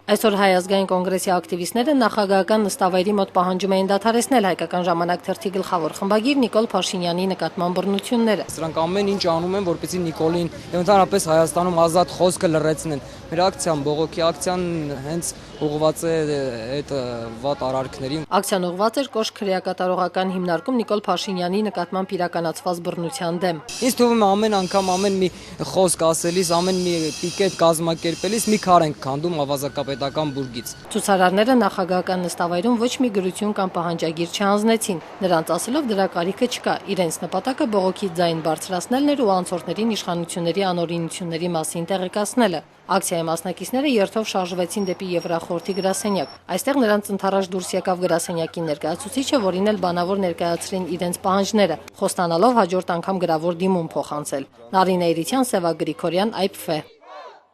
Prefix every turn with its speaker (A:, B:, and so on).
A: Այսօր Հայ ազգային կոնգրեսի ակտիվիստները նախագահական նստավայրի մոտ պահանջում էին դադարեցնել Հայկական ժամանակ թերթի գլխավոր խմբագիր Նիկոլ Փաշինյանի նկատմամբ բռնությունները։
B: Սրանք ամեն ինչ անում են, որպեսզի Նիկոլին եւ ընդհանրապես Հայաստանում ազատ խոսքը լռեցնեն։ Մեր ակցիան, բողոքի ակցիան հենց ուղղված է այդ վատ արարքներին։
A: Ակցիան ուղղված էր կոշտ քրեակատարողական հիմնարկում Նիկոլ Փաշինյանի նկատմամբ իրականացված բռնության դեմ։
B: Ինձ թվում է ամեն անգամ ամեն մի խոսք ասելիս, ամեն մի պիկետ կազմակերպելիս մի քար ենք քանդում ավազակապետական բուրգից։
A: Ցուցարարները նախագահական նստավայրում ոչ մի գրություն կամ պահանջագիր չհանձնեցին։ Նրանց ասելով դրա կարիքը չկա։ Իրենց նպատակը բողոքի ձայն բարձրացնելն էր ու անցորդներին իշխանությունների անօրինությունների մասին տեղեկացնելը։ Ակցիայի մասնակիցները երթով շարժվեցին դեպի Եվրախորհրդի գրասենյակ։ Այստեղ նրանց ընդառաջ դուրս եկավ գրասենյակի ներկայացուցիչը, որին էլ բանավոր ներկայացրին իրենց պահանջները, խոստանալով հաջորդ անգամ գրավոր դիմում փոխանցել։ Նարինե Էրիցյան, Սևա Գրիգորյան, IPF